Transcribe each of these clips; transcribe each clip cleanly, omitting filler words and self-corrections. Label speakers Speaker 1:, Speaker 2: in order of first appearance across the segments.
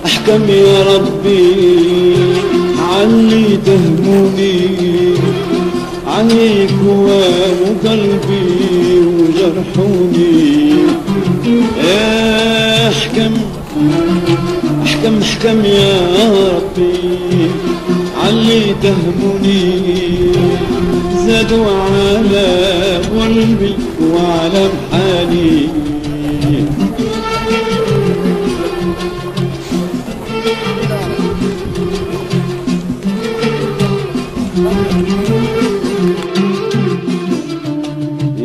Speaker 1: احكم يا ربي عني تهمني، عنيك وقلبي وجرحوني. احكم احكم احكم يا ربي عني تهمني، زادوا على قلبي وعلى محالي.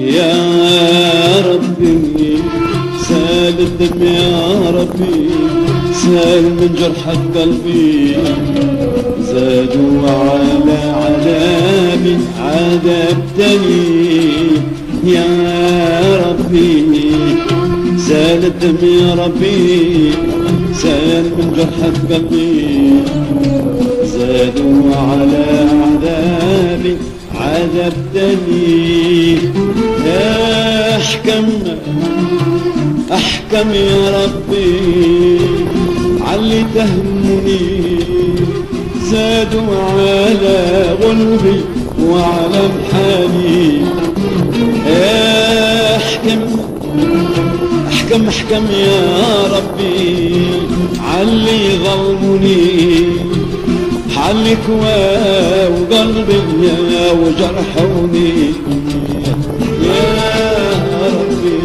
Speaker 1: يا ربي سال الدم، يا ربي سال من جرح قلبي، زادوا على عذابي عذبتني. يا ربي سال الدم، يا ربي سال من جرح قلبي، زادوا على عذابي عذبتني. احكم احكم يا ربي علي تهمني، زادوا على قلبي وعلى محالي. احكم احكم احكم يا ربي علي ظلمني، حلك وقلبي وجرحوني. يا ربي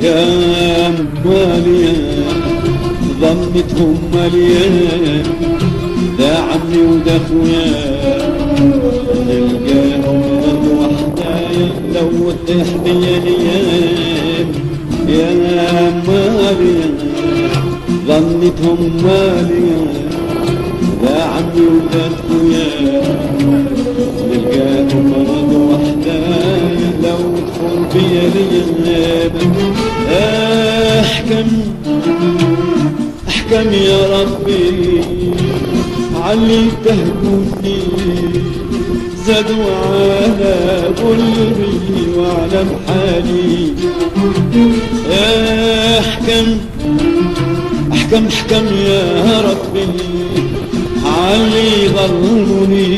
Speaker 1: يا ماليا ظنتهم ماليا، ده عمي وده اخويا نلقاهم وحدايا لو تحدي الايام. يا ماليا ظنتهم ماليا، ده عمي وده اخويا نلقاهم وحدايا لو تكون بيا الايام. احكم احكم يا ربي علي تهمني، زادوا على قلبي وعلى محالي. احكم احكم احكم يا ربي علي ظلمني،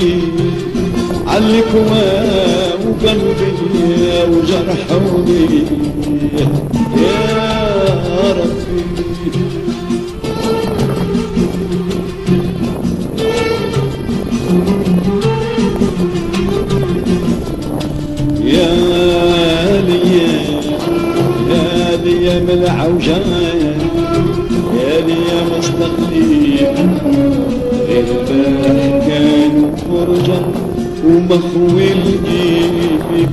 Speaker 1: عليك وقلبي وجرحوني. يا ربي يا لي من العوجاية، يا لي مستقيم غير البارح كانوا فرجا ومخوي الجيب.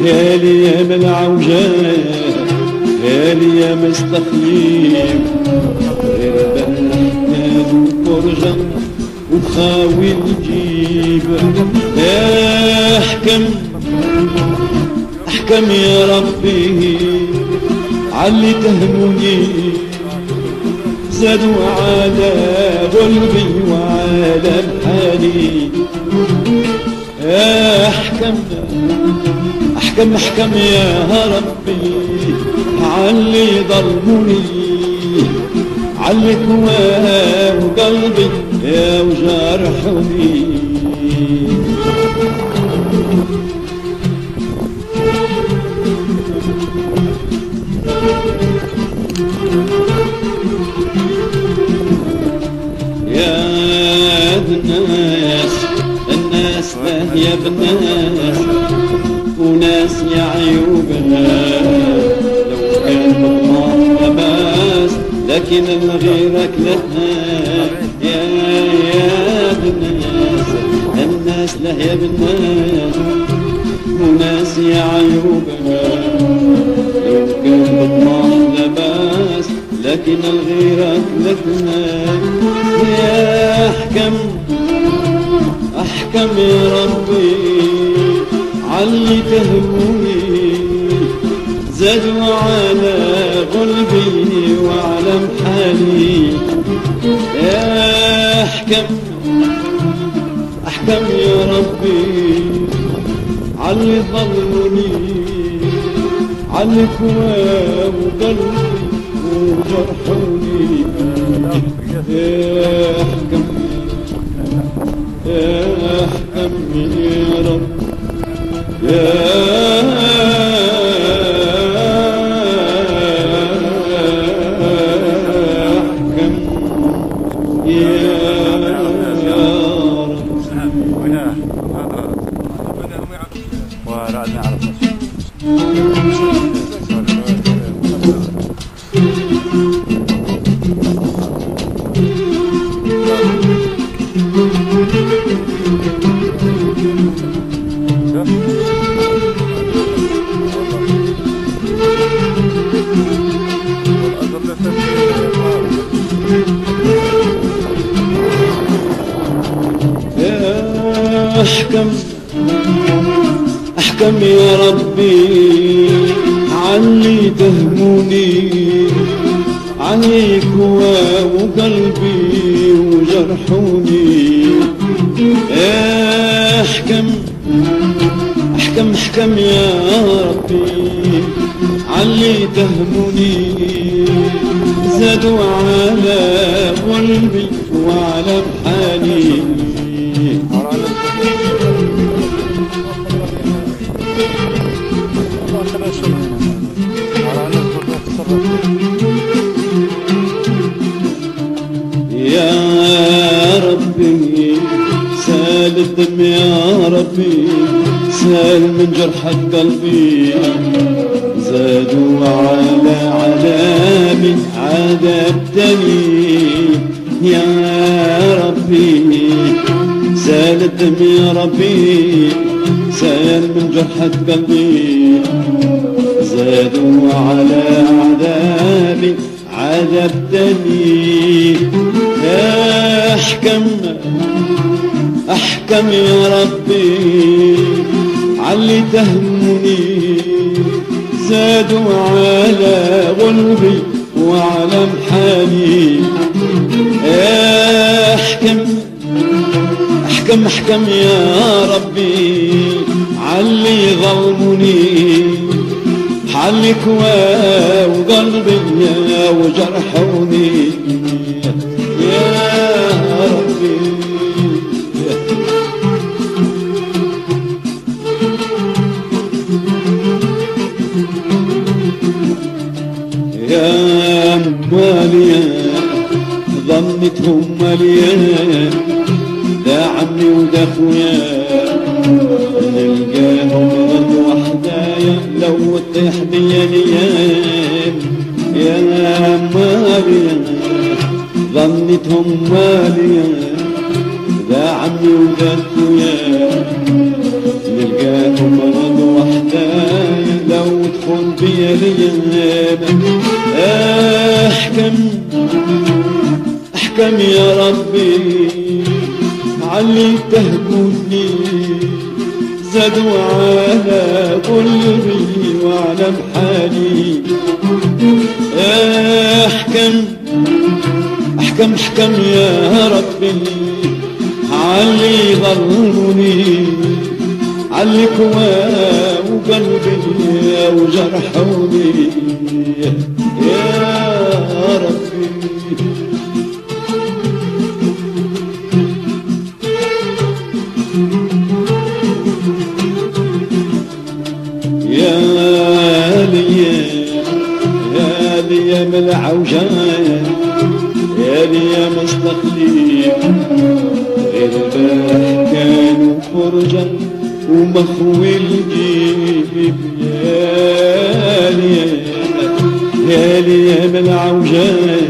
Speaker 1: يا لي من العوجاية، يا لي مستقيم غير البارح كانوا فرجا وخاوي الجيب. احكم احكم يا ربي علي تهمني، زادوا على قلبي وعلى محالي. احكم احكم احكم يا ربي علي ظلموني، عليك وقلبي يا وجرحوني. يا الناس الناس ده يا بناس وناس يا عيوبنا، لو كان الله لباس لكن غيرك لها. يا الناس الناس الناس له يا بالناس وناس يا عيوبها لو كان بطمح لباس لكن الغيرة لكنا يا أحكم يا ربي علي تهموني زادوا على قلبي وعلى محالي يا أحكم يا ربي علي ظلموني علي كواب وقلبي وجرحوني يا أحكم يا رب يا أحكم يا ربي عني تهموني عليك وقلبي وجرحوني أحكم يا ربي علي تهموني زادوا على قلبي وعلى بحالي يا ربي سال الدم يا ربي سال من جرحة قلبي زادوا على عذابي عذبتني يا ربي سال الدم يا ربي سال من جرحة قلبي زادوا على عذابي عذبتني يا أحكم يا ربي علي تهمني زادوا على قلبي وعلى محالي يا أحكم يا ربي علي ظلموني حلك وقلبي وجرحوني يا ربي يا ماليا ظنتهم ماليا ده عمي وده اخويا نلقاهم غد وحدايا لو تطيح بيا الايام يا ماليا ظنتهم ماليا ده عمي وده اخويا نلقاهم غد وحدايا لو تخون بيا الايام أحكم يا ربي علي تهموني زادوا على قلبي وعلى محالي أحكم يا ربي علي ظلموني علي كوا وقلبي وجرحوني يا ربي يا لي من العوجان يا لي مستقليم غير البارح كانوا فرجا ومخوي الجيب يا لي من العوجان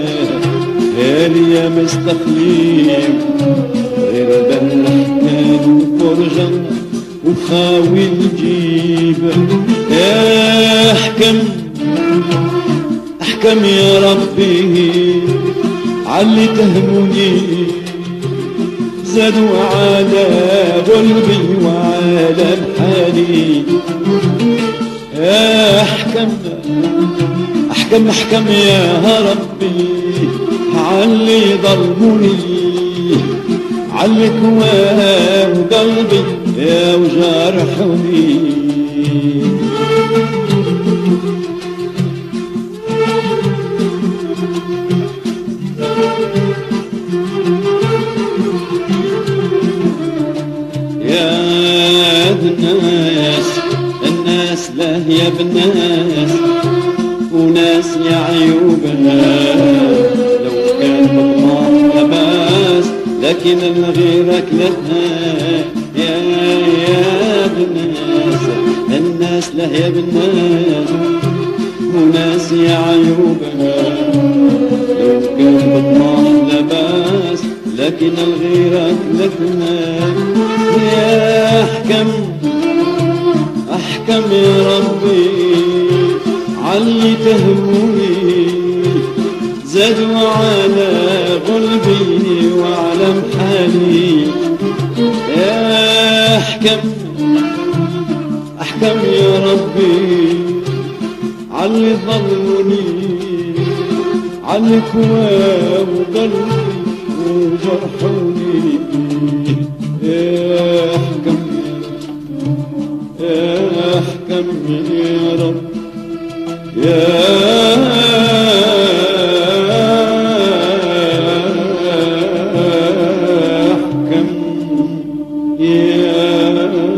Speaker 1: يا لي مستقليم غير البارح كانوا فرجا الجيب. يا احكم احكم يا ربي عاللي تهمني، زادوا على قلبي وعلى بحالي. يا احكم احكم احكم يا ربي عاللي ظلموني، علي كواه قلبي يا وجرحوني. يا الناس الناس له يا بناس، وناس يا عيوبها لو كان مطمع لباس، لكن غيرك لها. يا بناس الناس له يا بناس، وناس يا عيوبها لو كان مطمع لباس، لكن غيرك لها. يا احكم احكم يا ربي عاللي تهمني، زادوا على قلبي وعلى محالي. يا احكم احكم يا ربي عاللي ظلموني، عاللي كواه قلبي وجرحوني. يا احكم يا احكم يا رب يا احكم يا ربي.